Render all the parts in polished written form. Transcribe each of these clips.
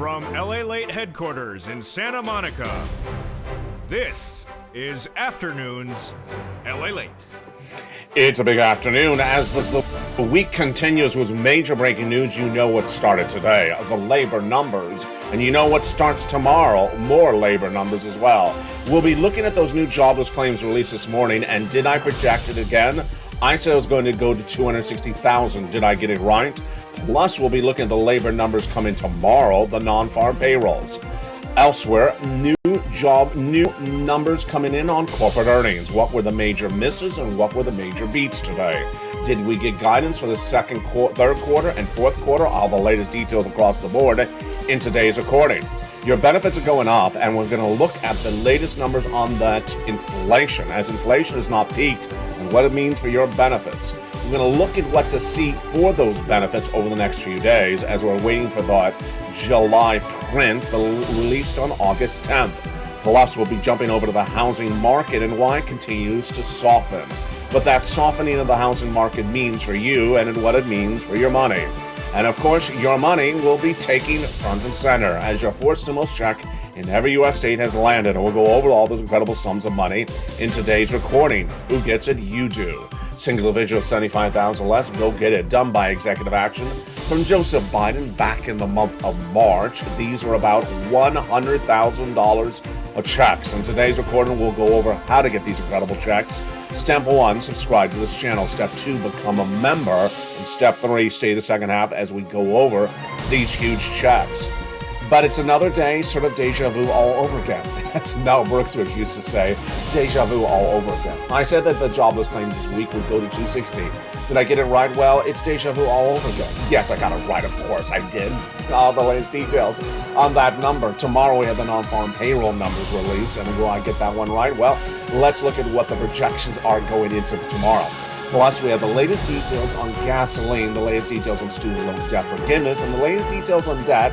From LALATE headquarters in Santa Monica, this is Afternoons LALATE. It's a big afternoon as the week continues with major breaking news. You know what started today, the labor numbers, and you know what starts tomorrow, more labor numbers as well. We'll be looking at those new jobless claims released this morning, and did I project it again? I said it was going to go to 260,000. Did I get it right? Plus, we'll be looking at the labor numbers coming tomorrow, the non-farm payrolls. Elsewhere, new numbers coming in on corporate earnings. What were the major misses and what were the major beats today? Did we get guidance for the third quarter and fourth quarter? All the latest details across the board in today's recording. Your benefits are going up, and we're going to look at the latest numbers on that inflation, as inflation has not peaked, and what it means for your benefits. We're going to look at what to see for those benefits over the next few days as we're waiting for that July print released on August 10th. Plus, we'll be jumping over to the housing market and why it continues to soften. What that softening of the housing market means for you and what it means for your money. And of course, your money will be taking front and center as your fourth stimulus check in every U.S. state has landed. And we'll go over all those incredible sums of money in today's recording. Who gets it? You do. Single individual, $75,000 less. Go get it. Done by executive action from Joseph Biden back in the month of March. These are about $100,000 of checks. In today's recording, we'll go over how to get these incredible checks. Step 1, subscribe to this channel. Step 2, become a member. And Step 3, stay the second half as we go over these huge checks. But it's another day, sort of deja vu all over again. As Mel Brooks used to say, deja vu all over again. I said that the jobless claims this week would go to 260. Did I get it right? Well, it's deja vu all over again. Yes, I got it right, of course I did. All the latest details on that number. Tomorrow we have the non-farm payroll numbers released, and will I get that one right? Well, let's look at what the projections are going into tomorrow. Plus, we have the latest details on gasoline, the latest details on student loan debt forgiveness, and the latest details on debt,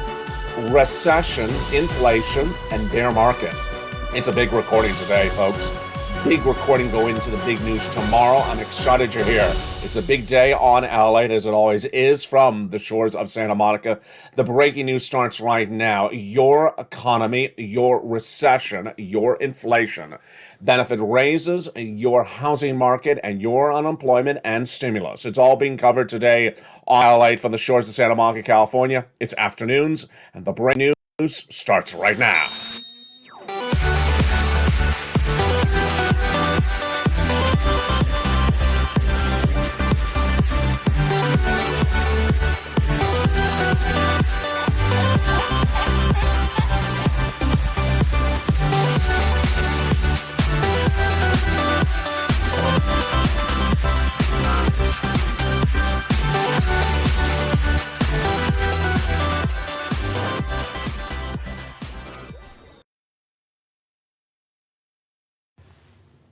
recession, inflation, and bear market. It's a big recording today, folks. Big recording going into the big news tomorrow. I'm excited you're here. It's a big day on LALATE, as it always is, from the shores of Santa Monica. The breaking news starts right now. Your economy, your recession, your inflation, benefit raises, your housing market, and your unemployment and stimulus. It's all being covered today on LALATE from the shores of Santa Monica, California. It's afternoons, and the breaking news starts right now.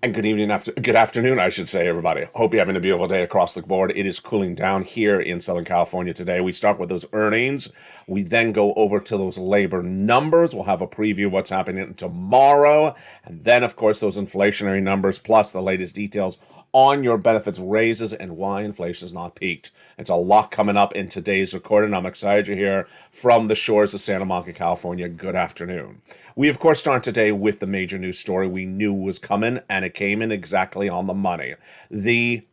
And good afternoon, I should say, everybody. Hope you're having a beautiful day across the board. It is cooling down here in Southern California today. We start with those earnings. We then go over to those labor numbers. We'll have a preview of what's happening tomorrow. And then, of course, those inflationary numbers, plus the latest details on your benefits raises and why inflation has not peaked. It's a lot coming up in today's recording. I'm excited you're here from the shores of Santa Monica, California. Good afternoon. We, of course, start today with the major news story we knew was coming, and it came in exactly on the money. The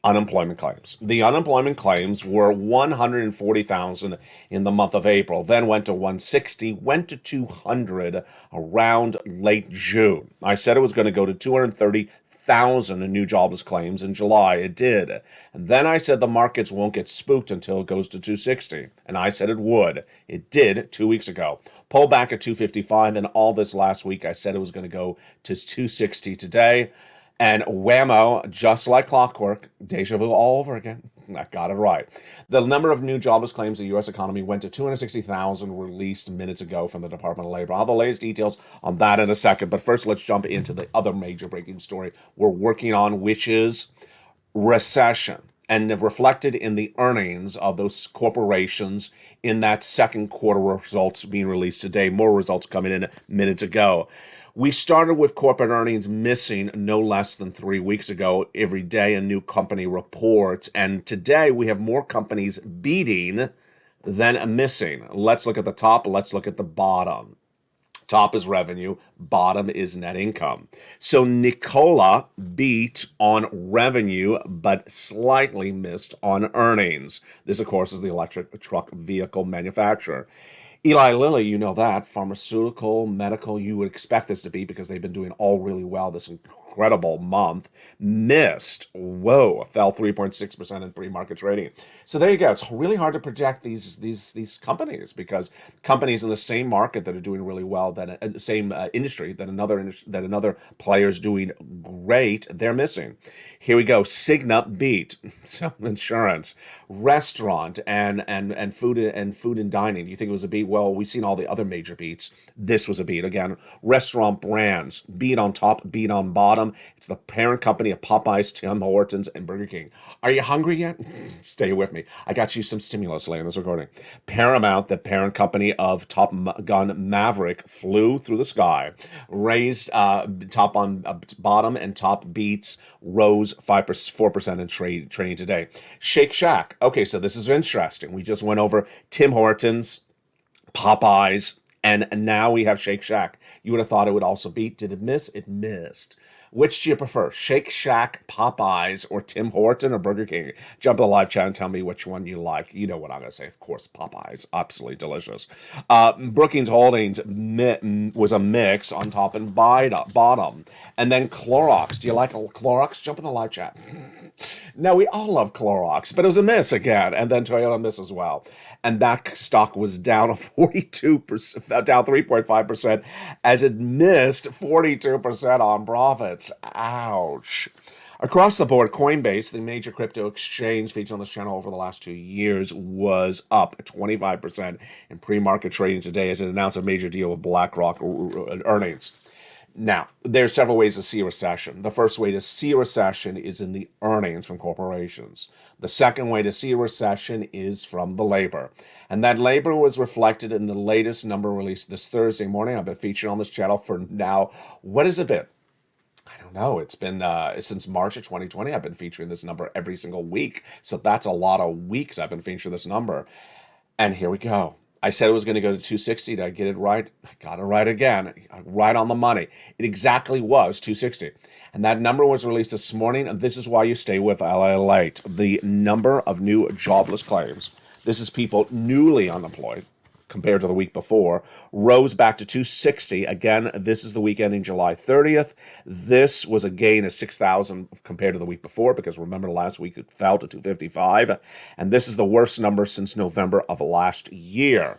unemployment claims. The unemployment claims were 140,000 in the month of April, then went to 160, went to 200 around late June. I said it was going to go to 230,000 in new jobless claims in July. It did. And then I said the markets won't get spooked until it goes to 260. And I said it would. It did 2 weeks ago. Pull back at 255, and all this last week I said it was going to go to 260 today. And whammo, just like clockwork, deja vu all over again. I got it right. The number of new jobless claims in the U.S. economy went to 260,000 released minutes ago from the Department of Labor. I'll have the latest details on that in a second. But first, let's jump into the other major breaking story we're working on, which is recession. And reflected in the earnings of those corporations in that second quarter results being released today. More results coming in minutes ago. We started with corporate earnings missing no less than 3 weeks ago. Every day a new company reports. And today we have more companies beating Then missing. Let's look at the top. Let's look at the bottom. Top is revenue, bottom is net income. So Nikola beat on revenue, but slightly missed on earnings. This, of course, is the electric truck vehicle manufacturer. Eli Lilly, you know that, pharmaceutical, medical, you would expect this to be because they've been doing all really well this incredible month. Missed, fell 3.6% in pre-market trading. So there you go. It's really hard to project these companies because companies in the same market that are doing really well, that the same industry that another player is doing great, they're missing. Here we go. Cigna beat. So insurance, restaurant, and food and dining. You think it was a beat? Well, we've seen all the other major beats. This was a beat. Again, restaurant brands, beat on top, beat on bottom. It's the parent company of Popeyes, Tim Hortons, and Burger King. Are you hungry yet? Stay with me. I got you some stimulus later in this recording. Paramount, the parent company of Top Gun Maverick, flew through the sky, raised top on bottom and top beats, rose 4% in trading today. Shake Shack. Okay, so this is interesting. We just went over Tim Hortons, Popeyes, and now we have Shake Shack. You would have thought it would also beat. Did it miss? It missed. Which do you prefer? Shake Shack, Popeyes, or Tim Horton or Burger King? Jump in the live chat and tell me which one you like. You know what I'm going to say. Of course, Popeyes. Absolutely delicious. Brookings Holdings was a mix on top and bottom. And then Clorox. Do you like Clorox? Jump in the live chat. Now, we all love Clorox, but it was a miss again. And then Toyota miss as well. And that stock was down 42%, down 3.5%, as it missed 42% on profits. Ouch. Across the board, Coinbase, the major crypto exchange featured on this channel over the last 2 years, was up 25% in pre-market trading today as it announced a major deal with BlackRock earnings. Now, there's several ways to see a recession. The first way to see a recession is in the earnings from corporations. The second way to see a recession is from the labor. And that labor was reflected in the latest number released this Thursday morning. I've been featured on this channel for now. What has it been? I don't know. It's been since March of 2020. I've been featuring this number every single week. So that's a lot of weeks I've been featuring this number. And here we go. I said it was going to go to 260. Did I get it right? I got it right again. Right on the money. It exactly was 260. And that number was released this morning. And this is why you stay with LALATE. The number of new jobless claims. This is people newly unemployed compared to the week before, rose back to 260. Again, this is the week ending July 30th. This was a gain of 6,000 compared to the week before, because remember last week it fell to 255. And this is the worst number since November of last year.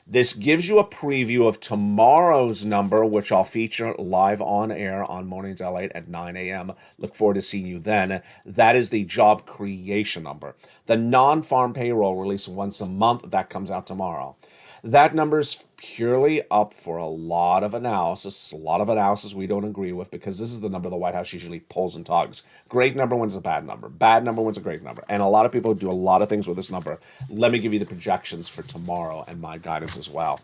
This gives you a preview of tomorrow's number, which I'll feature live on air on Mornings LA at 9 a.m. Look forward to seeing you then. That is the job creation number. The non-farm payroll released once a month, that comes out tomorrow. That number is purely up for a lot of analysis we don't agree with, because this is the number the White House usually pulls and tugs. Great number wins a bad number. Bad number wins a great number. And a lot of people do a lot of things with this number. Let me give you the projections for tomorrow and my guidance as well.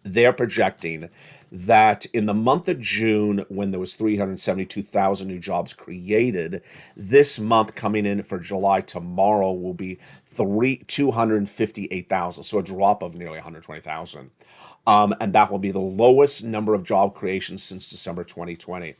They're projecting that in the month of June, when there was 372,000 new jobs created, this month coming in for July tomorrow will be 258,000, so a drop of nearly 120,000. And that will be the lowest number of job creations since December 2020.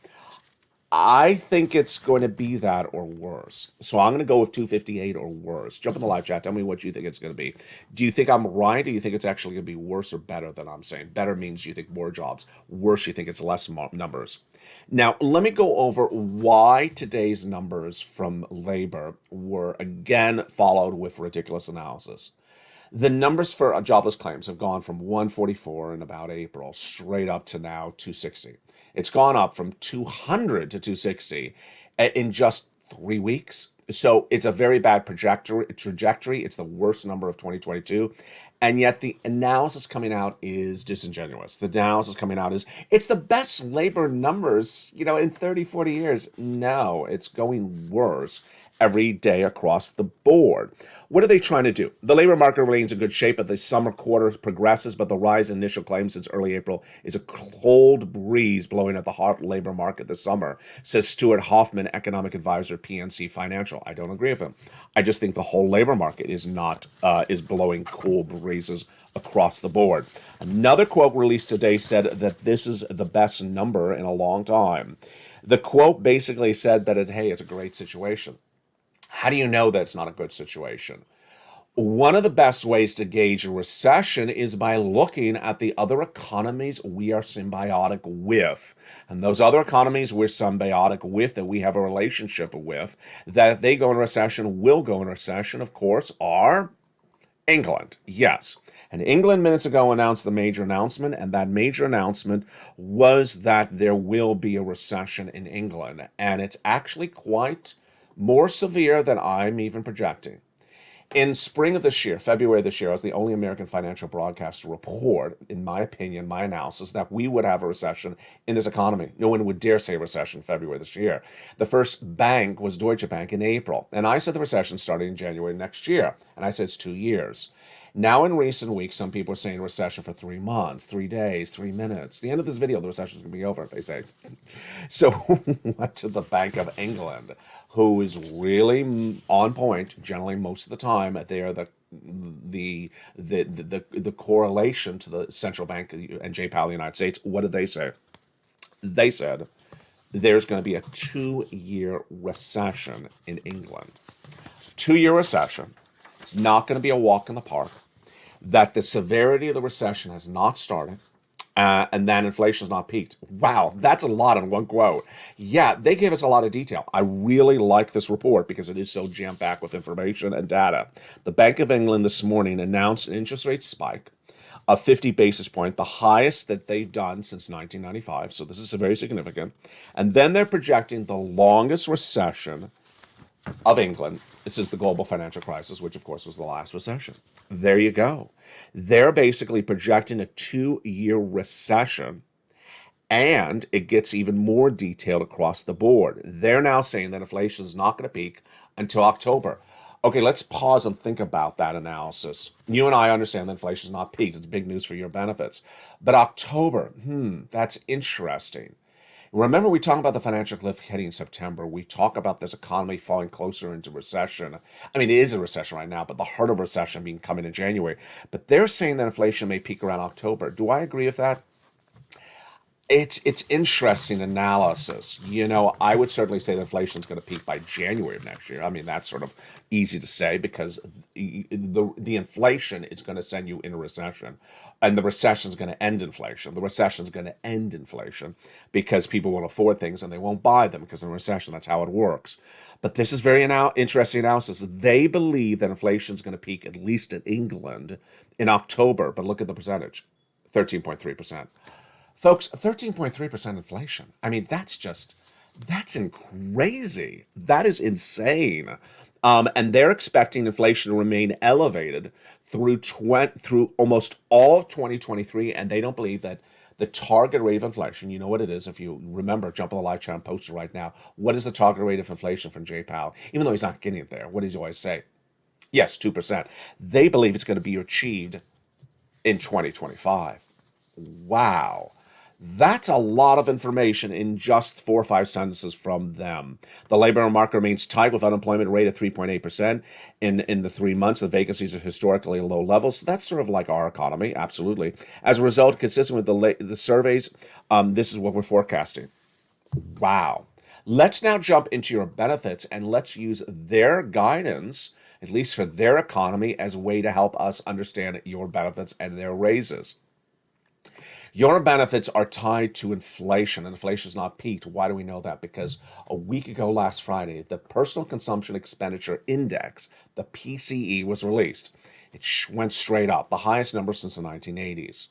I think it's going to be that or worse. So I'm going to go with 258 or worse. Jump in the live chat. Tell me what you think it's going to be. Do you think I'm right? Or do you think it's actually going to be worse or better than I'm saying? Better means you think more jobs. Worse, you think it's less numbers. Now, let me go over why today's numbers from labor were again followed with ridiculous analysis. The numbers for jobless claims have gone from 144 in about April straight up to now 260. It's gone up from 200 to 260 in just 3 weeks. So it's a very bad trajectory. It's the worst number of 2022. And yet the analysis coming out is disingenuous. The analysis coming out is, it's the best labor numbers, in 30, 40 years. No, it's going worse. every day across the board. What are they trying to do? The labor market remains in good shape as the summer quarter progresses, but the rise in initial claims since early April is a cold breeze blowing at the hot labor market this summer, says Stuart Hoffman, economic advisor, PNC Financial. I don't agree with him. I just think the whole labor market is not is blowing cool breezes across the board. Another quote released today said that this is the best number in a long time. The quote basically said that it's a great situation. How do you know that it's not a good situation? One of the best ways to gauge a recession is by looking at the other economies we are symbiotic with. And those other economies we're symbiotic with, that we have a relationship with, that they go in recession, will go in recession, of course, are England. Yes. And England minutes ago announced the major announcement, and that major announcement was that there will be a recession in England. And it's actually quite more severe than I'm even projecting. In spring of this year, February of this year, I was the only American financial broadcaster to report, in my opinion, my analysis, that we would have a recession in this economy. No one would dare say recession in February this year. The first bank was Deutsche Bank in April. And I said the recession starting in January next year. And I said it's 2 years. Now, in recent weeks, some people are saying recession for 3 months, 3 days, 3 minutes. The end of this video, the recession is going to be over, they say. So, what to the Bank of England, who is really on point, generally most of the time. They are the correlation to the central bank and J. Powell of the United States. What did they say? They said there's going to be a 2-year recession in England. 2-year recession. It's not going to be a walk in the park. That the severity of the recession has not started, and then inflation has not peaked. Wow, that's a lot in one quote. Yeah, they gave us a lot of detail. I really like this report because it is so jam-packed with information and data. The Bank of England this morning announced an interest rate spike of 50 basis points, the highest that they've done since 1995. So this is very significant. And then they're projecting the longest recession of England since the global financial crisis, which of course was the last recession. There you go. They're basically projecting a 2-year recession, and it gets even more detailed across the board. They're now saying that inflation is not going to peak until October. Okay, let's pause and think about that analysis. You and I understand that inflation is not peaked. It's big news for your benefits. But October, that's interesting. Remember, we talk about the financial cliff hitting in September. We talk about this economy falling closer into recession. I mean, it is a recession right now, but the heart of recession being coming in January. But they're saying that inflation may peak around October. Do I agree with that? It's interesting analysis. I would certainly say that inflation is going to peak by January of next year. I mean, that's sort of easy to say because the inflation is going to send you in a recession, and the recession is going to end inflation. The recession is going to end inflation because people won't afford things and they won't buy them because in a recession, that's how it works. But this is very interesting analysis. They believe that inflation is going to peak, at least in England, in October. But look at the percentage, 13.3%. Folks, 13.3% inflation. I mean, that's crazy. That is insane. And they're expecting inflation to remain elevated through almost all of 2023, and they don't believe that the target rate of inflation, you know what it is, if you remember, jump on the live chat and post it right now. What is the target rate of inflation from J. Powell? Even though he's not getting it there, what does he always say? Yes, 2%. They believe it's going to be achieved in 2025. Wow. That's a lot of information in just 4 or 5 sentences from them. The labor market remains tight with unemployment rate at 3.8% in the 3 months. The vacancies are historically low levels. So that's sort of like our economy, absolutely. As a result, consistent with the surveys, this is what we're forecasting. Wow. Let's now jump into your benefits and let's use their guidance, at least for their economy, as a way to help us understand your benefits and their raises. Your benefits are tied to inflation, and inflation is not peaked. Why do we know that? Because a week ago last Friday, the Personal Consumption Expenditure Index, the PCE, was released. It went straight up, the highest number since the 1980s.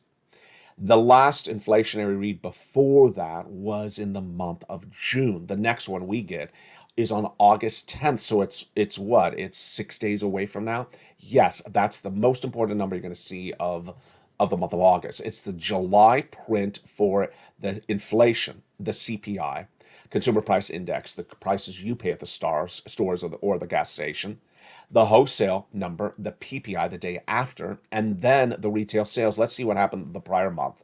The last inflationary read before that was in the month of June. The next one we get is on August 10th. So it's what? It's 6 days away from now? Yes, that's the most important number you're going to see of the month of August. It's the July print for the inflation, the CPI, Consumer Price Index, the prices you pay at the stores or the gas station, the wholesale number, the PPI the day after, and then the retail sales. Let's see what happened the prior month.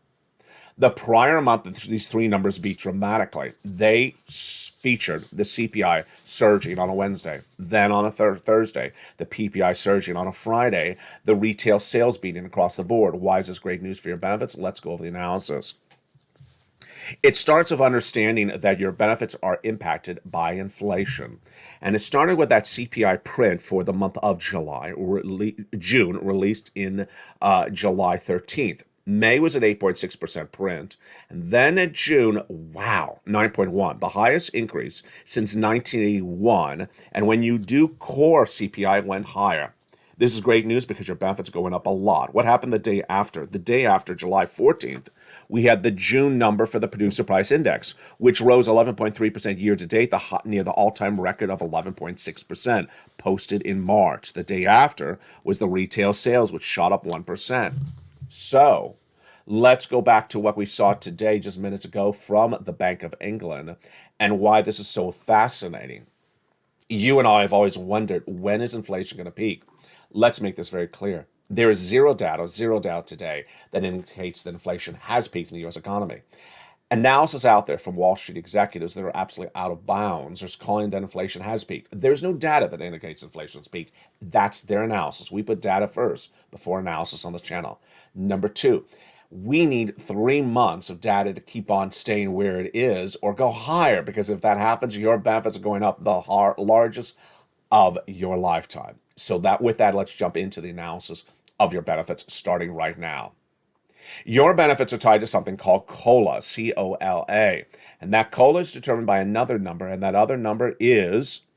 The prior month, these three numbers beat dramatically. They featured the CPI surging on a Wednesday, then on a Thursday, the PPI surging on a Friday, the retail sales beating across the board. Why is this great news for your benefits? Let's go over the analysis. It starts with understanding that your benefits are impacted by inflation. And it started with that CPI print for the month of June, released in July 13th. May was an 8.6% print. And then in June, wow, 9.1, the highest increase since 1981. And when you do core CPI, it went higher. This is great news because your benefits are going up a lot. What happened the day after? The day after, July 14th, we had the June number for the Producer Price Index, which rose 11.3% year to date, near the all-time record of 11.6%, posted in March. The day after was the retail sales, which shot up 1%. So let's go back to what we saw today, just minutes ago, from the Bank of England, and why this is so fascinating. You and I have always wondered, when is inflation going to peak? Let's make this very clear. There is zero doubt today that indicates that inflation has peaked in the U.S. economy. Analysis out there from Wall Street executives that are absolutely out of bounds are calling that inflation has peaked. There's no data that indicates inflation has peaked. That's their analysis. We put data first before analysis on the channel. Number two, we need 3 months of data to keep on staying where it is or go higher, because if that happens, your benefits are going up the largest of your lifetime. So with that, let's jump into the analysis of your benefits starting right now. Your benefits are tied to something called COLA, C-O-L-A. And that COLA is determined by another number, and that other number is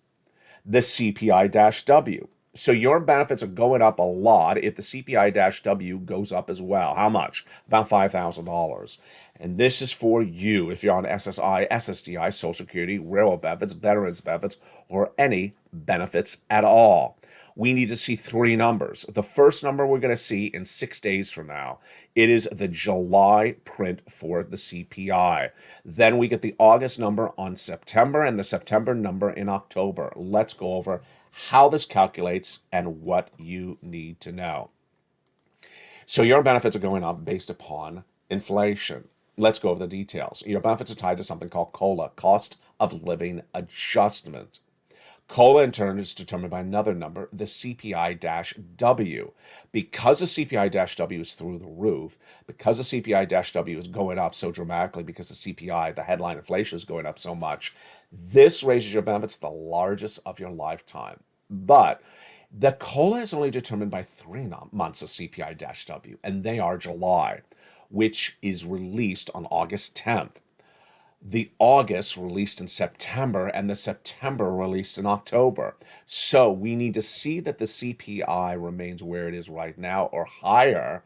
the CPI-W. So your benefits are going up a lot if the CPI-W goes up as well. How much? About $5,000. And this is for you if you're on SSI, SSDI, Social Security, railroad benefits, veterans benefits, or any benefits at all. We need to see 3 numbers. The first number we're going to see in 6 days from now. It is the July print for the CPI. Then we get the August number on September and the September number in October. Let's go over how this calculates and what you need to know. So your benefits are going up based upon inflation. Let's go over the details. Your benefits are tied to something called COLA, cost of living adjustment. COLA, in turn, is determined by another number, the CPI-W. Because the CPI-W is through the roof, because the CPI-W is going up so dramatically, because the CPI, the headline inflation, is going up so much, this raises your benefits the largest of your lifetime. But the COLA is only determined by 3 months of CPI-W, and they are July, which is released on August 10th. The August released in September, and the September released in October. So we need to see that the CPI remains where it is right now or higher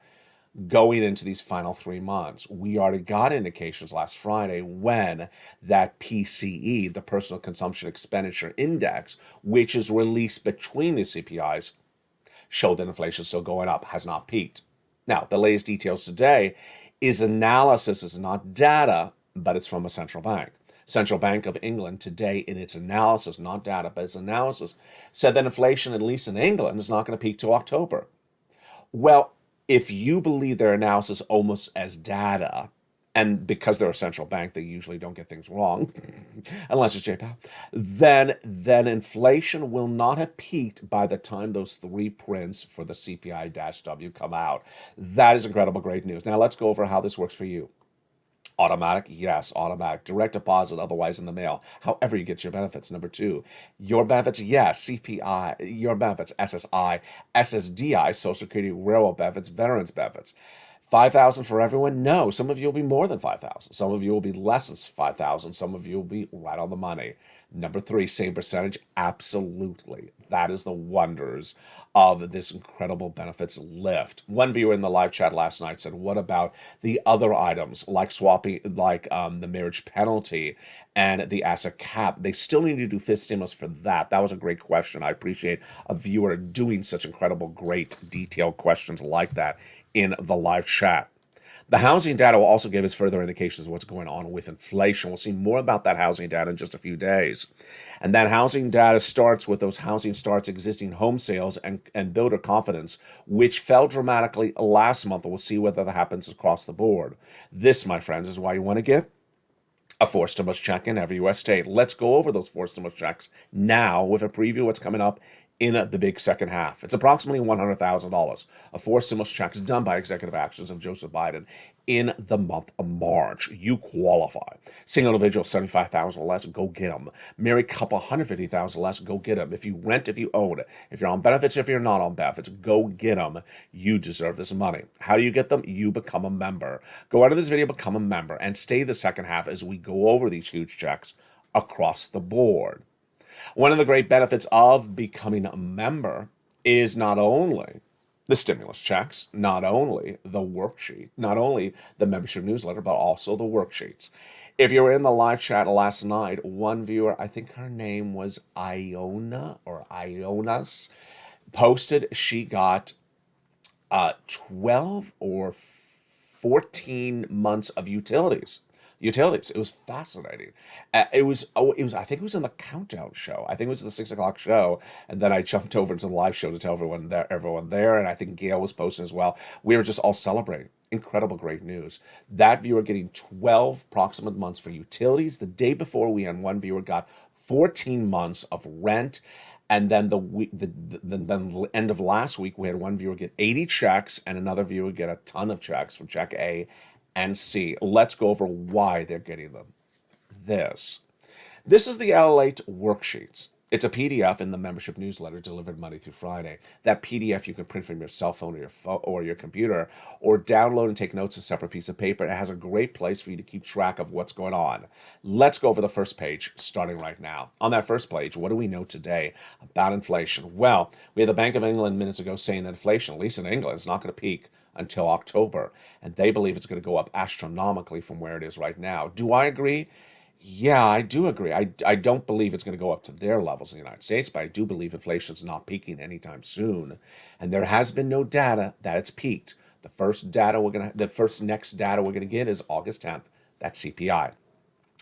going into these final 3 months. We already got indications last Friday when that PCE, the Personal Consumption Expenditure Index, which is released between the CPIs, showed that inflation is still going up, has not peaked. Now, the latest details today is analysis, is not data, but it's from a central bank. Central Bank of England today, in its analysis, not data, but its analysis, said that inflation, at least in England, is not going to peak till October. Well, if you believe their analysis almost as data, and because they're a central bank, they usually don't get things wrong, unless it's J-Powell, then inflation will not have peaked by the time those 3 prints for the CPI-W come out. That is incredible, great news. Now let's go over how this works for you. Automatic? Yes, automatic. Direct deposit, otherwise in the mail. However you get your benefits. Number 2, your benefits, yes, CPI, your benefits, SSI, SSDI, Social Security, railroad benefits, veterans benefits. 5,000 for everyone? No, some of you will be more than 5,000. Some of you will be less than 5,000. Some of you will be right on the money. Number 3, same percentage? Absolutely. That is the wonders of this incredible benefits lift. One viewer in the live chat last night said, what about the other items like swapping, like the marriage penalty and the asset cap? They still need to do fifth stimulus for that. That was a great question. I appreciate a viewer doing such incredible, great, detailed questions like that in the live chat. The housing data will also give us further indications of what's going on with inflation. We'll see more about that housing data in just a few days. And that housing data starts with those housing starts, existing home sales, and builder confidence, which fell dramatically last month. We'll see whether that happens across the board. This, my friends, is why you want to get a 4 stimulus check in every U.S. state. Let's go over those 4 stimulus checks now with a preview of what's coming up in the big second half. It's approximately $100,000 of 4 stimulus checks done by executive actions of Joseph Biden in the month of March. You qualify. Single individual, $75,000 less, go get them. Married couple, $150,000 less, go get them. If you rent, if you own, if you're on benefits, if you're not on benefits, go get them. You deserve this money. How do you get them? You become a member. Go out of this video, become a member, and stay the second half as we go over these huge checks across the board. One of the great benefits of becoming a member is not only the stimulus checks, not only the worksheet, not only the membership newsletter, but also the worksheets. If you were in the live chat last night, one viewer, I think her name was Iona or Ionas, posted she got 12 or 14 months of utilities. It was fascinating. It was. I think it was in the countdown show. I think it was the 6 o'clock show, and then I jumped over to the live show to tell everyone there, and I think Gail was posting as well. We were just all celebrating. Incredible, great news. That viewer getting 12 approximate months for utilities. The day before, we had one viewer got 14 months of rent. And then the end of last week, we had one viewer get 80 checks, and another viewer get a ton of checks from check A and C. Let's go over why they're getting them. This is the LALATE worksheets. It's a PDF in the membership newsletter delivered Monday through Friday. That PDF you can print from your cell phone or your computer, or download and take notes on a separate piece of paper. It has a great place for you to keep track of what's going on. Let's go over the first page, starting right now. On that first page, what do we know today about inflation? Well, we had the Bank of England minutes ago saying that inflation, at least in England, is not going to peak until October, and they believe it's going to go up astronomically from where it is right now. Do I agree? Yeah, I do agree. I don't believe it's going to go up to their levels in the United States, but I do believe inflation's not peaking anytime soon. And there has been no data that it's peaked. The first next data we're gonna get is August 10th. That's CPI.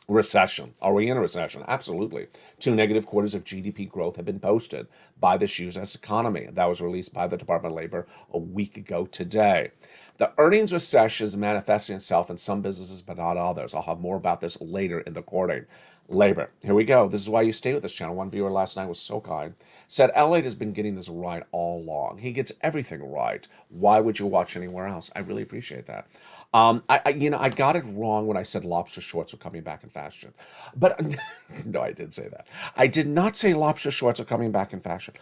Recession. Are we in a recession? Absolutely. 2 negative quarters of GDP growth have been posted by this U.S. economy. That was released by the Department of Labor a week ago today. The earnings recession is manifesting itself in some businesses, but not others. I'll have more about this later in the recording. Labor. Here we go. This is why you stay with this channel. One viewer last night was so kind. Said, LALATE has been getting this right all along. He gets everything right. Why would you watch anywhere else? I really appreciate that. I got it wrong when I said lobster shorts were coming back in fashion. But no, I did say that. I did not say lobster shorts are coming back in fashion.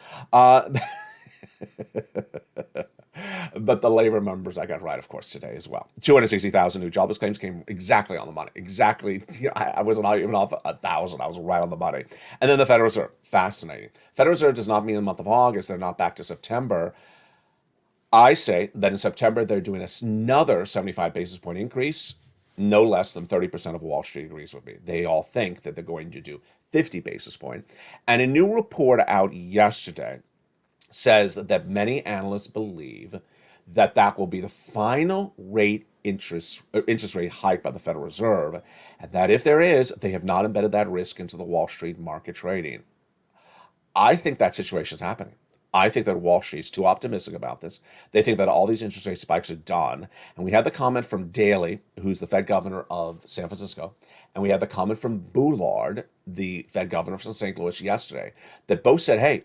But the labor numbers I got right, of course, today as well. 260,000 new jobless claims came exactly on the money. Exactly. I wasn't even off 1,000. I was right on the money. And then the Federal Reserve. Fascinating. Federal Reserve does not mean the month of August. They're not back to September. I say that in September, they're doing another 75 basis point increase. No less than 30% of Wall Street agrees with me. They all think that they're going to do 50 basis point. And a new report out yesterday says that many analysts believe that that will be the final interest rate hike by the Federal Reserve, and that if there is, they have not embedded that risk into the Wall Street market trading. I think that situation is happening. I think that Wall Street is too optimistic about this. They think that all these interest rate spikes are done. And we had the comment from Daley, who's the Fed governor of San Francisco, and we had the comment from Boulard, the Fed governor from St. Louis yesterday, that both said, hey,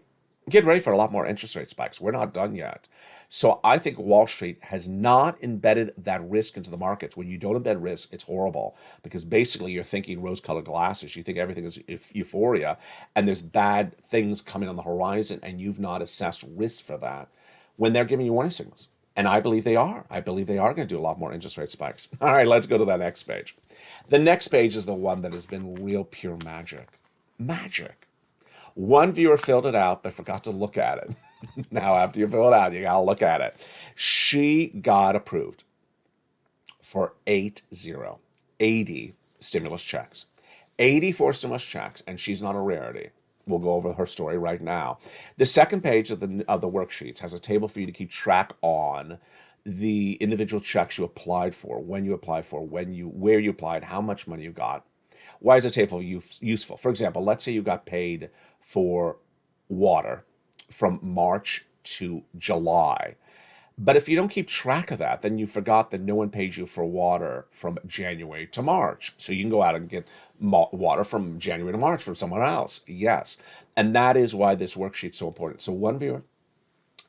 get ready for a lot more interest rate spikes. We're not done yet. So I think Wall Street has not embedded that risk into the markets. When you don't embed risk, it's horrible, because basically you're thinking rose-colored glasses. You think everything is euphoria, and there's bad things coming on the horizon, and you've not assessed risk for that when they're giving you warning signals. And I believe they are. I believe they are going to do a lot more interest rate spikes. All right, let's go to that next page. The next page is the one that has been real pure magic. Magic. One viewer filled it out but forgot to look at it. Now, after you fill it out, you got to look at it. She got approved for 80 stimulus checks. 84 stimulus checks, and she's not a rarity. We'll go over her story right now. The second page of the worksheets has a table for you to keep track on the individual checks you applied for, when you applied for, where you applied, how much money you got. Why is a table useful? For example, let's say you got paid for water from March to July. But if you don't keep track of that, then you forgot that no one paid you for water from January to March. So you can go out and get water from January to March from someone else. Yes. And that is why this worksheet's so important. So one viewer,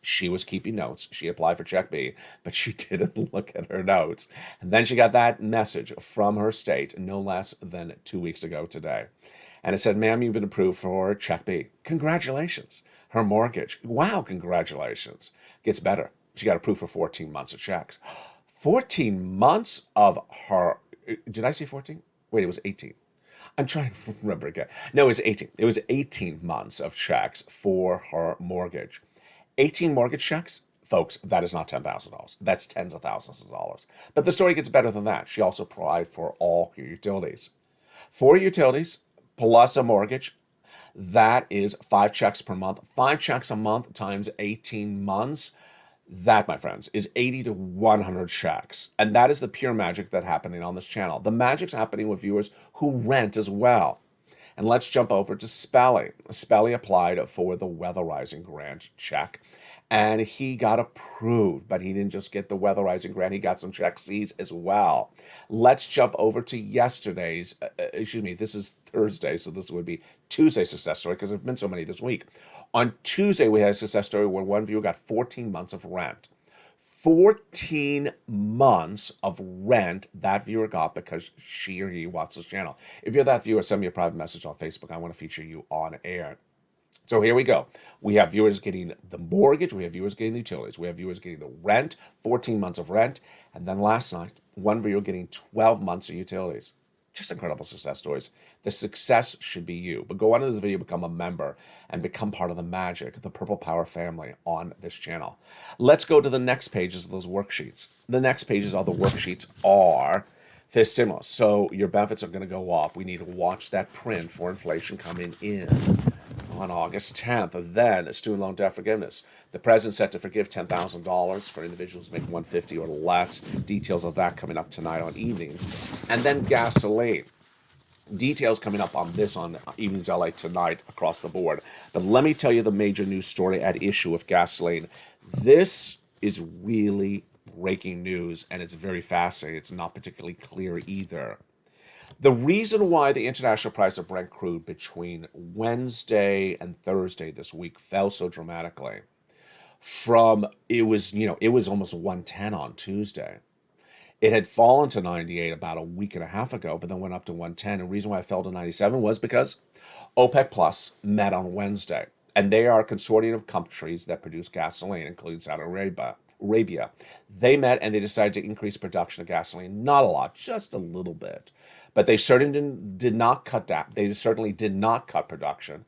she was keeping notes. She applied for check B, but she didn't look at her notes. And then she got that message from her state no less than 2 weeks ago today. And it said, ma'am, you've been approved for check B. Congratulations. Her mortgage. Wow, congratulations. Gets better. She got approved for 14 months of checks. 14 months of her. Did I say 14? Wait, it was 18. I'm trying to remember again. No, it was 18. It was 18 months of checks for her mortgage. 18 mortgage checks, folks, that is not $10,000. That's tens of thousands of dollars. But the story gets better than that. She also applied for all your utilities. 4 utilities plus a mortgage, that is 5 checks per month. 5 checks a month times 18 months. That, my friends, is 80 to 100 checks. And that is the pure magic that's happening on this channel. The magic's happening with viewers who rent as well. And let's jump over to Spelly. Spelly applied for the weatherizing grant check, and he got approved, but he didn't just get the weatherizing grant, he got some check C's as well. Let's jump over to yesterday's, this is Thursday, so this would be Tuesday's success story, because there have been so many this week. On Tuesday, we had a success story where one viewer got 14 months of rent. 14 months of rent that viewer got because she or he watched this channel. If you're that viewer, send me a private message on Facebook. I want to feature you on air. So here we go. We have viewers getting the mortgage. We have viewers getting the utilities. We have viewers getting the rent, 14 months of rent. And then last night, one viewer getting 12 months of utilities. Just incredible success stories. The success should be you. But go on to this video, become a member, and become part of the magic, the Purple Power family on this channel. Let's go to the next pages of those worksheets. The next pages of the worksheets are the stimulus. So your benefits are going to go up. We need to watch that print for inflation coming in on August 10th. Then student loan debt forgiveness. The president set to forgive $10,000 for individuals making $150 or less. Details of that coming up tonight on evenings. And then gasoline. Details coming up on this on Evenings LA tonight across the board. But let me tell you the major news story at issue with gasoline. This is really breaking news, and it's very fascinating. It's not particularly clear either. The reason why the international price of Brent crude between Wednesday and Thursday this week fell so dramatically from it was almost 110 on Tuesday. It had fallen to 98 about a week and a half ago, but then went up to 110. The reason why it fell to 97 was because OPEC Plus met on Wednesday, and they are a consortium of countries that produce gasoline, including Saudi Arabia. They met and they decided to increase production of gasoline. Not a lot, just a little bit. But they certainly did not cut down. They certainly did not cut production.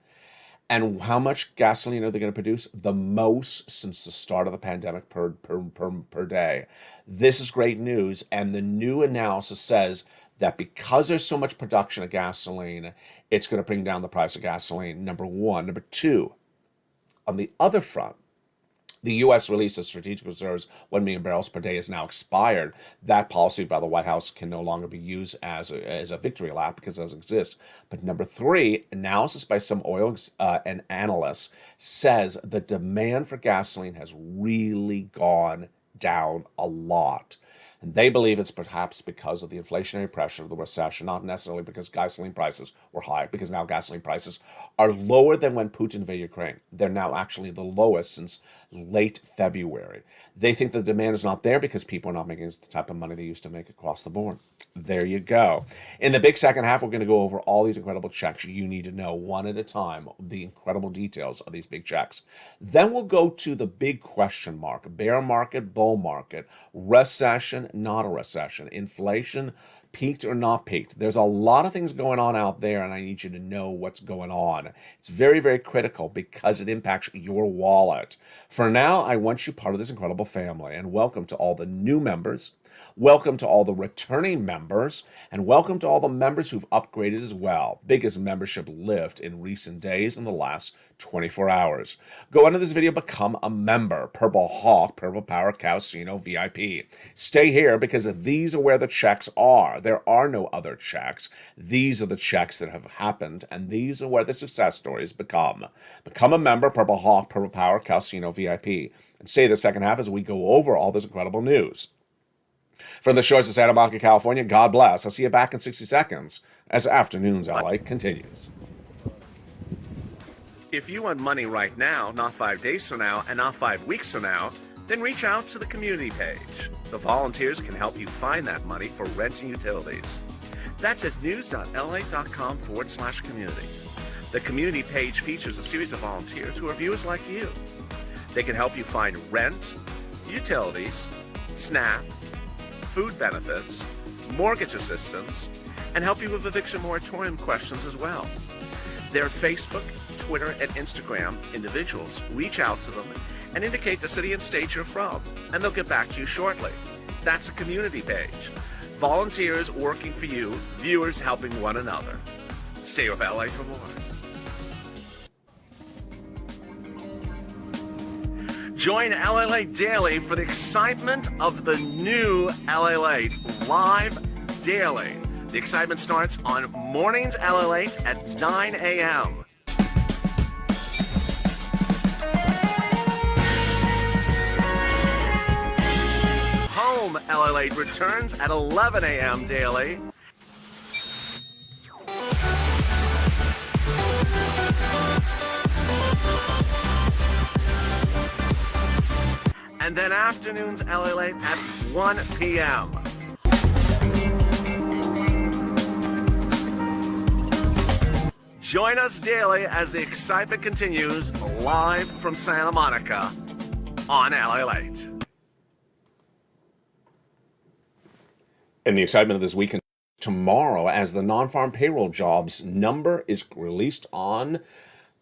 And how much gasoline are they going to produce? The most since the start of the pandemic per day. This is great news. And the new analysis says that because there's so much production of gasoline, it's going to bring down the price of gasoline, number one. Number two, on the other front, the U.S. release of strategic reserves, 1 million barrels per day, is now expired. That policy by the White House can no longer be used as a victory lap because it doesn't exist. But number three, analysis by some oil and analysts says the demand for gasoline has really gone down a lot. And they believe it's perhaps because of the inflationary pressure of the recession, not necessarily because gasoline prices were high, because now gasoline prices are lower than when Putin invaded Ukraine. They're now actually the lowest since late February. They think the demand is not there because people are not making the type of money they used to make across the board. There you go. In the big second half, we're going to go over all these incredible checks you need to know one at a time, the incredible details of these big checks. Then we'll go to the big question mark: bear market, bull market, recession, not a recession, inflation, peaked or not peaked. There's a lot of things going on out there, and I need you to know what's going on. It's very, very critical because it impacts your wallet. For now, I want you part of this incredible family, and welcome to all the new members. Welcome to all the returning members, and welcome to all the members who've upgraded as well. Biggest membership lift in recent days in the last 24 hours. Go under this video, become a member. Purple Hawk, Purple Power Casino VIP. Stay here because these are where the checks are. There are no other checks. These are the checks that have happened, and these are where the success stories become. Become a member, Purple Hawk, Purple Power Casino VIP. And stay the second half as we go over all this incredible news. From the shores of Santa Monica, California, God bless. I'll see you back in 60 seconds as Afternoons LA continues. If you want money right now, not 5 days from now, and not 5 weeks from now, then reach out to the community page. The volunteers can help you find that money for rent and utilities. That's at news.la.com/community. The community page features a series of volunteers who are viewers like you. They can help you find rent, utilities, SNAP, food benefits, mortgage assistance, and help you with eviction moratorium questions as well. Their Facebook, Twitter, and Instagram individuals reach out to them and indicate the city and state you're from, and they'll get back to you shortly. That's a community page. Volunteers working for you, viewers helping one another. Stay with LA for more. Join LALATE Daily for the excitement of the new LALATE live daily. The excitement starts on mornings LALATE at 9 a.m. Home LALATE returns at 11 a.m. daily. And then afternoons LALATE at 1 p.m. Join us daily as the excitement continues live from Santa Monica on LALATE. And the excitement of this weekend tomorrow as the non-farm payroll jobs number is released on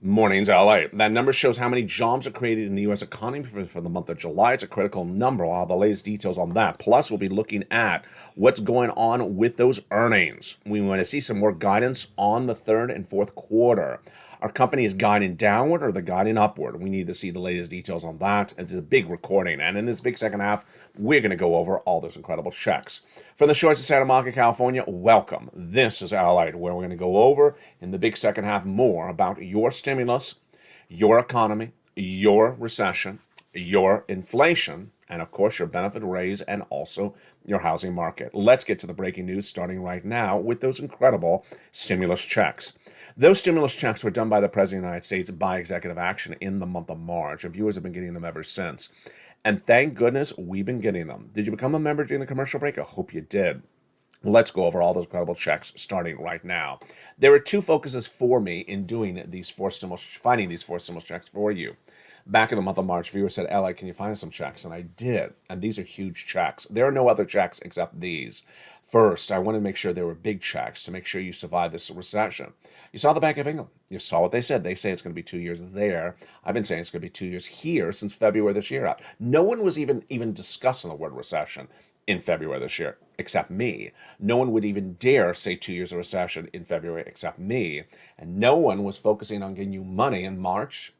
Mornings LA. That number shows how many jobs are created in the U.S. economy for the month of July. It's a critical number. I'll have the latest details on that. Plus, we'll be looking at what's going on with those earnings. We want to see some more guidance on the third and fourth quarter. Our company is guiding downward or they're guiding upward. We need to see the latest details on that. It's a big recording. And in this big second half, we're going to go over all those incredible checks. From the shores of Santa Monica, California, welcome. This is LALATE, where we're going to go over in the big second half more about your stimulus, your economy, your recession, your inflation, and of course your benefit raise and also your housing market. Let's get to the breaking news starting right now with those incredible stimulus checks. Those stimulus checks were done by the President of the United States by executive action in the month of March. And viewers have been getting them ever since. And thank goodness we've been getting them. Did you become a member during the commercial break? I hope you did. Let's go over all those incredible checks starting right now. There are two focuses for me in doing these finding these four stimulus checks for you. Back in the month of March, viewers said, "Ella, can you find us some checks?" And I did. And these are huge checks. There are no other checks except these. First, I wanted to make sure there were big checks to make sure you survive this recession. You saw the Bank of England. You saw what they said. They say it's going to be 2 years there. I've been saying it's going to be 2 years here since February this year. No one was even discussing the word recession in February this year, except me. No one would even dare say 2 years of recession in February except me. And no one was focusing on getting you money in March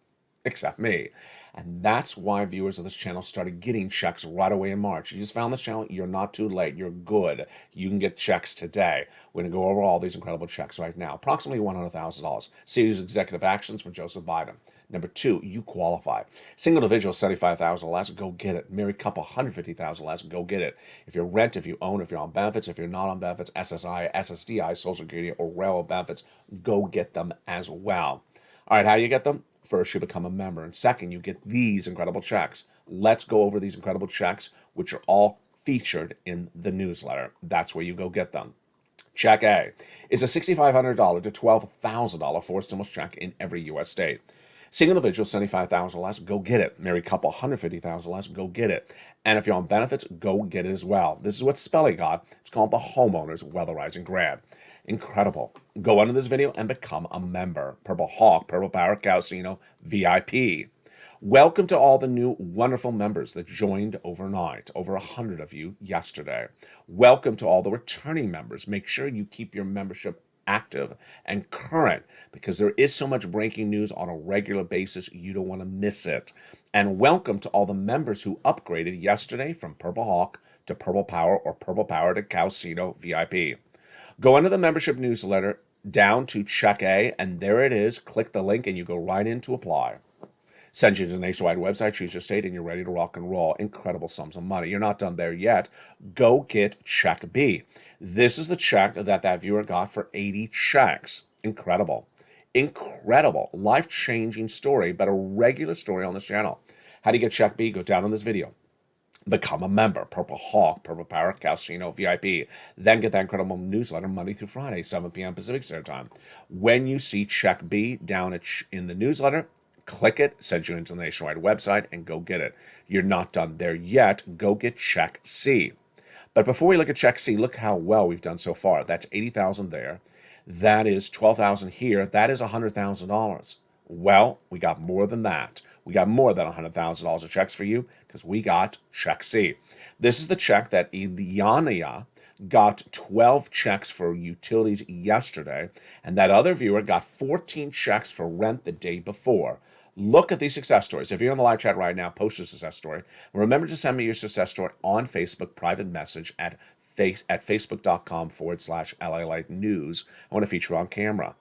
except me. And that's why viewers of this channel started getting checks right away in March. You just found this channel, you're not too late. You're good. You can get checks today. We're going to go over all these incredible checks right now. Approximately $100,000. Series executive actions for Joseph Biden. Number two, you qualify. Single individual, $75,000 or less, go get it. Married couple, $150,000 or less, go get it. If you're rent, if you own, if you're on benefits, if you're not on benefits, SSI, SSDI, Social Security, or railroad benefits, go get them as well. All right, how do you get them? First, you become a member. And second, you get these incredible checks. Let's go over these incredible checks, which are all featured in the newsletter. That's where you go get them. Check A is a $6,500 to $12,000 forced stimulus check in every U.S. state. Single individual, $75,000 or less, go get it. Married couple, $150,000 or less, go get it. And if you're on benefits, go get it as well. This is what Spelly got. It's called the Homeowners Weatherizing Grant. Incredible. Go under this video and become a member. Purple Hawk, Purple Power Casino VIP. Welcome to all the new wonderful members that joined overnight, over 100 of you yesterday. Welcome to all the returning members. Make sure you keep your membership active and current because there is so much breaking news on a regular basis, you don't want to miss it. And welcome to all the members who upgraded yesterday from Purple Hawk to Purple Power or Purple Power to Calcino VIP. Go into the membership newsletter down to Check A, and there it is. Click the link and you go right in to apply. Send you to the nationwide website, choose your state, and you're ready to rock and roll. Incredible sums of money. You're not done there yet. Go get Check B. This is the check that viewer got for 80 checks. Incredible. Incredible. Life-changing story, but a regular story on this channel. How do you get Check B? Go down on this video. Become a member. Purple Hawk, Purple Power, Calcino VIP. Then get that incredible newsletter Monday through Friday, 7 p.m. Pacific Standard Time. When you see Check B down in the newsletter, click it, send you into the nationwide website, and go get it. You're not done there yet. Go get Check C. But before we look at Check C, look how well we've done so far. That's $80,000 there. That is $12,000 here. That is $100,000. Well, we got more than that. We got more than $100,000 of checks for you because we got Check C. This is the check that Ilyana got 12 checks for utilities yesterday, and that other viewer got 14 checks for rent the day before. Look at these success stories. If you're in the live chat right now, post your success story. Remember to send me your success story on Facebook, private message at facebook.com/LALATE news. I want to feature you on camera.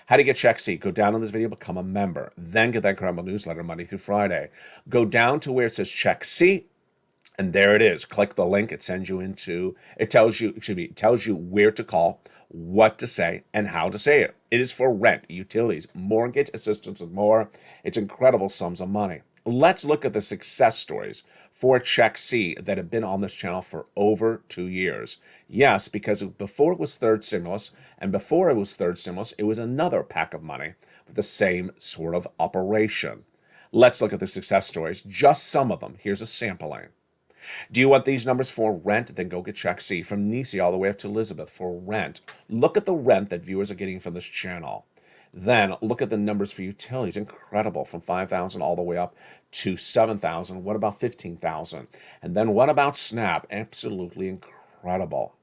How to get Check C? Go down on this video, become a member. Then get that incredible newsletter Monday through Friday. Go down to where it says Check C, and there it is. Click the link. It sends you into, it tells you where to call, what to say, and how to say it. It is for rent, utilities, mortgage assistance, and more. It's incredible sums of money. Let's look at the success stories for Check C that have been on this channel for over 2 years. Yes, because before it was third stimulus, and before it was third stimulus, it was another pack of money with the same sort of operation. Let's look at the success stories, just some of them. Here's a sampling. Do you want these numbers for rent? Then go get Check C. From Nisi all the way up to Elizabeth for rent. Look at the rent that viewers are getting from this channel. Then look at the numbers for utilities. Incredible. From 5,000 all the way up to 7,000. What about 15,000? And then what about SNAP? Absolutely incredible.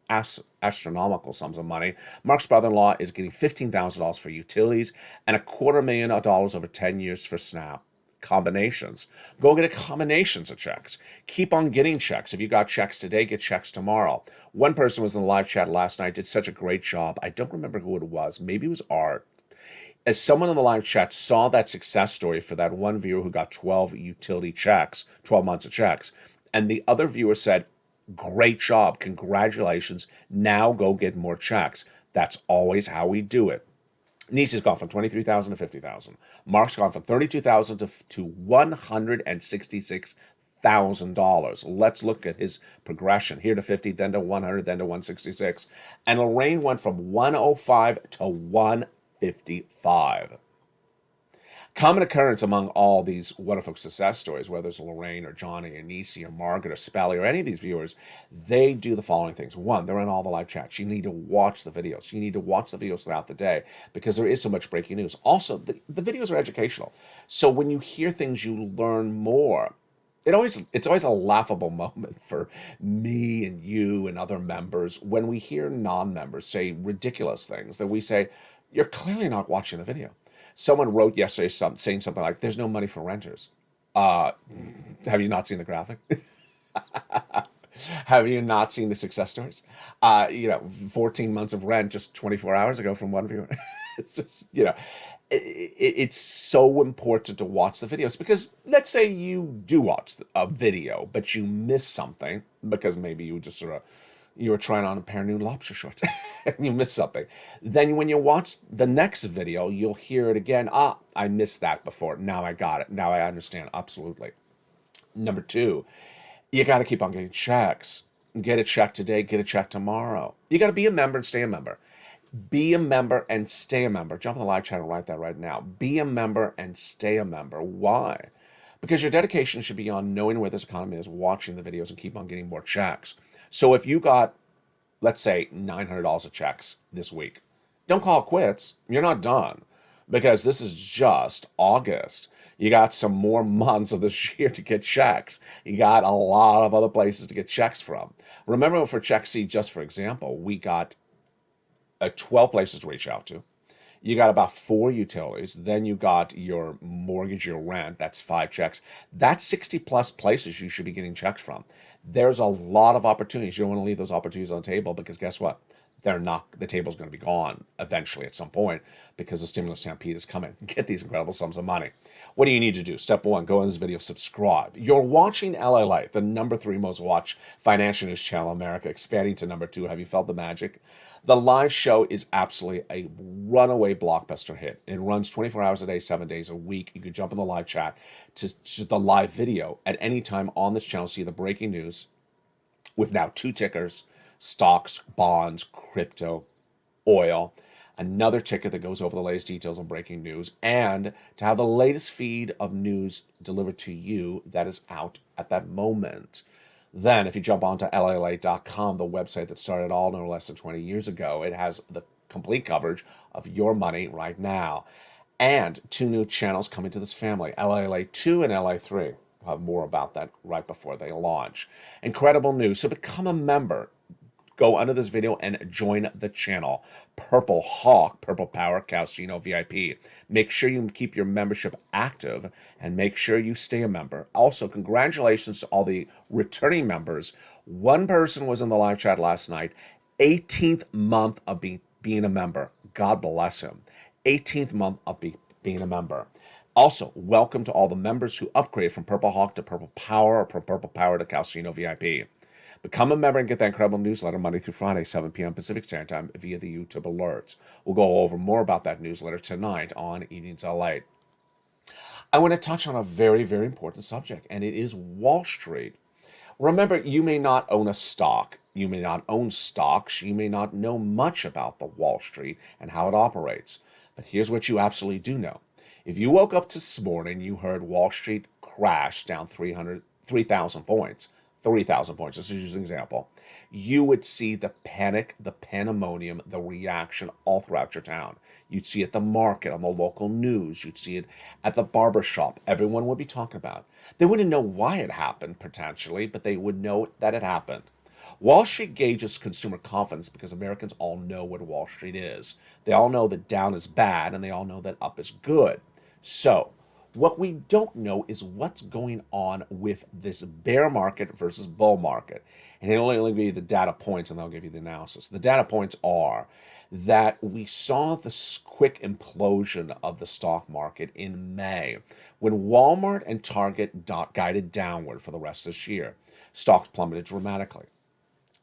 Astronomical sums of money. Mark's brother-in-law is getting $15,000 for utilities and $250,000 over 10 years for SNAP. Combinations. Go get combinations of checks. Keep on getting checks. If you got checks today, get checks tomorrow. One person was in the live chat last night, did such a great job. I don't remember who it was. Maybe it was Art. As someone in the live chat saw that success story for that one viewer who got 12 utility checks, 12 months of checks, and the other viewer said, great job, congratulations, now go get more checks. That's always how we do it. Nisi's gone from $23,000 to $50,000. Mark's gone from $32,000 to $166,000. Let's look at his progression. Here to 50, then to 100, then to 166. And Lorraine went from 105 to 155. Common occurrence among all these wonderful success stories, whether it's Lorraine or Johnny or Nisi or Margaret or Spelly or any of these viewers, they do the following things. One, they're in all the live chats. You need to watch the videos. You need to watch the videos throughout the day because there is so much breaking news. Also, the videos are educational. So when you hear things, you learn more. It's always a laughable moment for me and you and other members when we hear non-members say ridiculous things that we say, you're clearly not watching the video. Someone wrote yesterday saying something like, there's no money for renters. Have you not seen the graphic? Have you not seen the success stories? 14 months of rent just 24 hours ago from one viewer. It's just, it's so important to watch the videos because let's say you do watch a video, but you miss something because maybe you just you were trying on a pair of new lobster shorts and you missed something. Then when you watch the next video, you'll hear it again. I missed that before. Now I got it. Now I understand. Absolutely. Number two, you got to keep on getting checks. Get a check today, get a check tomorrow. You got to be a member and stay a member. Be a member and stay a member. Jump in the live chat and write that right now. Be a member and stay a member. Why? Because your dedication should be on knowing where this economy is, watching the videos, and keep on getting more checks. So if you got, let's say, $900 of checks this week, don't call it quits. You're not done because this is just August. You got some more months of this year to get checks. You got a lot of other places to get checks from. Remember, for Check C, just for example, we got 12 places to reach out to. You got about 4 utilities. Then you got your mortgage, your rent. That's 5 checks. That's 60 plus places you should be getting checks from. There's a lot of opportunities. You don't want to leave those opportunities on the table, because guess what? The table's going to be gone eventually at some point, because the stimulus stampede is coming. Get these incredible sums of money. What do you need to do? Step 1, go in this video, subscribe. You're watching LALATE, the number 3 most watched financial news channel in America, expanding to number 2. Have you felt the magic? The live show is absolutely a runaway blockbuster hit. It runs 24 hours a day, 7 days a week. You can jump in the live chat to the live video at any time on this channel. See the breaking news with now 2 tickers: stocks, bonds, crypto, oil. Another ticket that goes over the latest details on breaking news, and to have the latest feed of news delivered to you that is out at that moment. Then, if you jump onto LALATE.com, the website that started all no less than 20 years ago, it has the complete coverage of your money right now. And 2 new channels coming to this family, LALATE 2 and LA 3. We'll have more about that right before they launch. Incredible news. So become a member. Go under this video and join the channel. Purple Hawk, Purple Power Casino VIP. Make sure you keep your membership active and make sure you stay a member. Also, congratulations to all the returning members. One person was in the live chat last night, 18th month of being a member. God bless him. 18th month of being a member. Also, welcome to all the members who upgrade from Purple Hawk to Purple Power, or from Purple Power to Casino VIP. Become a member and get that incredible newsletter Monday through Friday, 7 p.m. Pacific Standard Time via the YouTube alerts. We'll go over more about that newsletter tonight on Evenings LA. I want to touch on a very, very important subject, and it is Wall Street. Remember, you may not own a stock. You may not own stocks. You may not know much about the Wall Street and how it operates. But here's what you absolutely do know. If you woke up this morning, you heard Wall Street crash down 3,000 points, 3,000 points, just to use an example, you would see the panic, the pandemonium, the reaction all throughout your town. You'd see it at the market, on the local news. You'd see it at the barber shop. Everyone would be talking about it. They wouldn't know why it happened, potentially, but they would know that it happened. Wall Street gauges consumer confidence because Americans all know what Wall Street is. They all know that down is bad, and they all know that up is good. So, what we don't know is what's going on with this bear market versus bull market. And it'll only give you the data points, and they'll give you the analysis. The data points are that we saw this quick implosion of the stock market in May when Walmart and Target guided downward for the rest of this year. Stocks plummeted dramatically.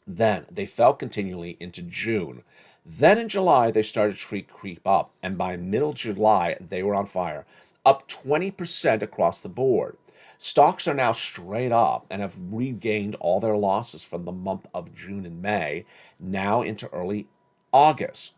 Then they fell continually into June. Then in July, they started to creep up. And by middle July, they were on fire, up 20% across the board. Stocks are now straight up and have regained all their losses from the month of June and May, now into early August.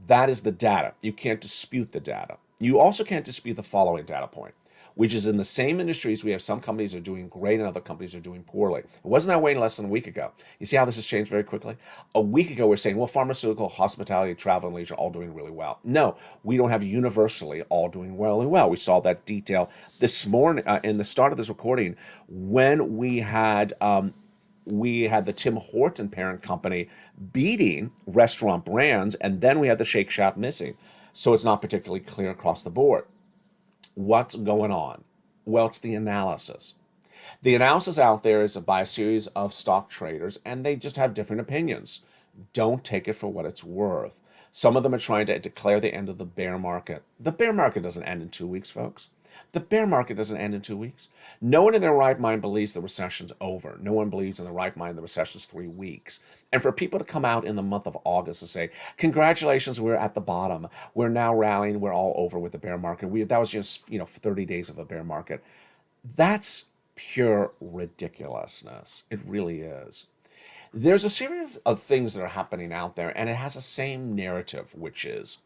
That is the data. You can't dispute the data. You also can't dispute the following data point, which is in the same industries, we have some companies are doing great and other companies are doing poorly. It wasn't that way less than a week ago. You see how this has changed very quickly? A week ago, we're saying, well, pharmaceutical, hospitality, travel, and leisure all doing really well. No, we don't have universally all doing really well. We saw that detail this morning in the start of this recording when we had the Tim Horton parent company beating restaurant brands, and then we had the Shake Shack missing. So it's not particularly clear across the board. What's going on? Well, it's the analysis. The analysis out there is by a series of stock traders, and they just have different opinions. Don't take it for what it's worth. Some of them are trying to declare the end of the bear market. The bear market doesn't end in 2 weeks, folks. The bear market doesn't end in 2 weeks. No one in their right mind believes the recession's over. No one believes in their right mind the recession's 3 weeks. And for people to come out in the month of August and say, congratulations, we're at the bottom. We're now rallying. We're all over with the bear market. That was just 30 days of a bear market. That's pure ridiculousness. It really is. There's a series of things that are happening out there, and it has the same narrative, which is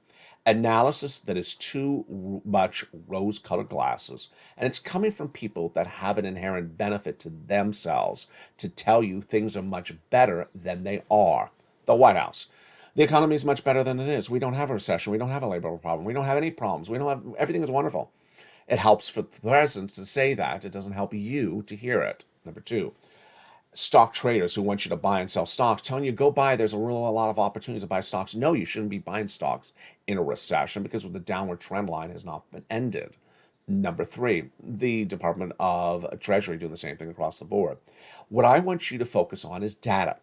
analysis that is too much rose-colored glasses, and it's coming from people that have an inherent benefit to themselves to tell you things are much better than they are. The White House. The economy is much better than it is. We don't have a recession. We don't have a labor problem. We don't have any problems. Everything is wonderful. It helps for the president to say that. It doesn't help you to hear it. Number two, stock traders who want you to buy and sell stocks, telling you go buy, there's a lot of opportunities to buy stocks. No, you shouldn't be buying stocks in a recession because the downward trend line has not been ended. Number three, the Department of Treasury doing the same thing across the board. What I want you to focus on is data.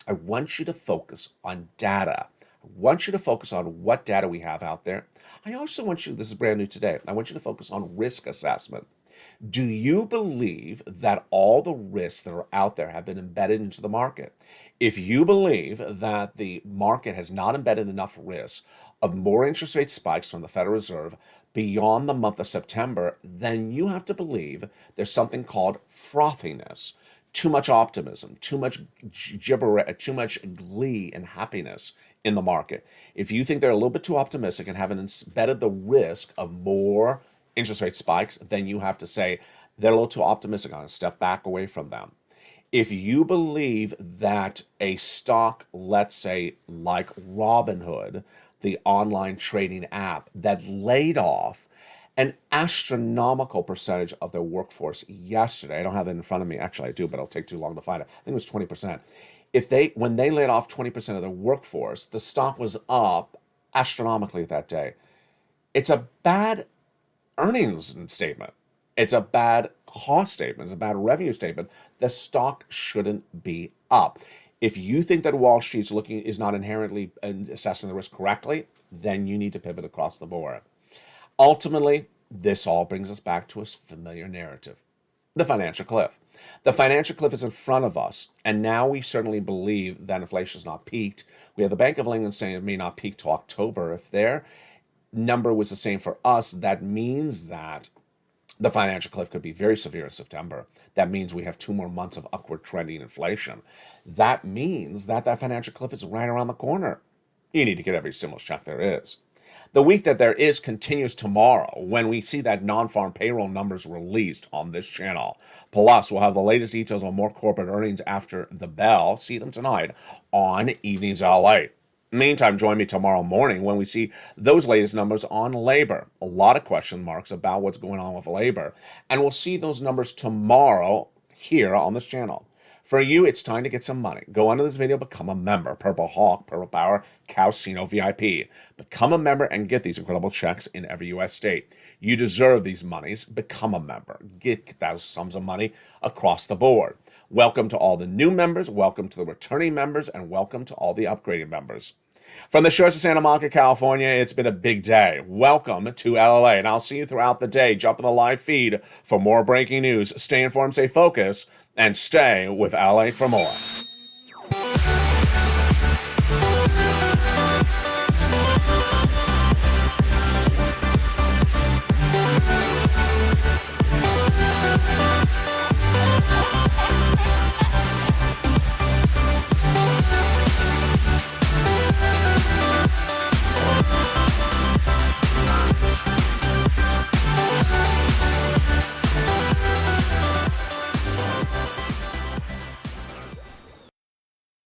I want you to focus on data. I want you to focus on what data we have out there. I also want you, this is brand new today, I want you to focus on risk assessment. Do you believe that all the risks that are out there have been embedded into the market? If you believe that the market has not embedded enough risk of more interest rate spikes from the Federal Reserve beyond the month of September, then you have to believe there's something called frothiness, too much optimism, too much gibberish, too much glee and happiness in the market. If you think they're a little bit too optimistic and haven't embedded the risk of more interest rate spikes, then you have to say they're a little too optimistic. I'm going to step back away from them. If you believe that a stock, let's say like Robinhood, the online trading app that laid off an astronomical percentage of their workforce yesterday, I don't have it in front of me. Actually, I do, but it'll take too long to find it. I think it was 20%. When they laid off 20% of their workforce, the stock was up astronomically that day. It's a bad earnings statement. It's a bad cost statement. It's a bad revenue statement. The stock shouldn't be up. If you think that Wall Street is not inherently assessing the risk correctly, then you need to pivot across the board. Ultimately, this all brings us back to a familiar narrative, the financial cliff. The financial cliff is in front of us, and now we certainly believe that inflation has not peaked. We have the Bank of England saying it may not peak till October. If their number was the same for us, that means that the financial cliff could be very severe in September. That means we have 2 more months of upward trending inflation. That means that financial cliff is right around the corner. You need to get every stimulus check there is. The week that there is continues tomorrow when we see that non-farm payroll numbers released on this channel. Plus, we'll have the latest details on more corporate earnings after the bell. See them tonight on Evenings LA. Meantime, join me tomorrow morning when we see those latest numbers on labor. A lot of question marks about what's going on with labor. And we'll see those numbers tomorrow here on this channel. For you, it's time to get some money. Go under this video, become a member. Purple Hawk, Purple Power, Calcino VIP. Become a member and get these incredible checks in every U.S. state. You deserve these monies. Become a member. Get those sums of money across the board. Welcome to all the new members. Welcome to the returning members. And welcome to all the upgraded members. From the shores of Santa Monica, California, it's been a big day. Welcome to LA, and I'll see you throughout the day. Jump in the live feed for more breaking news. Stay informed, stay focused, and stay with LA for more.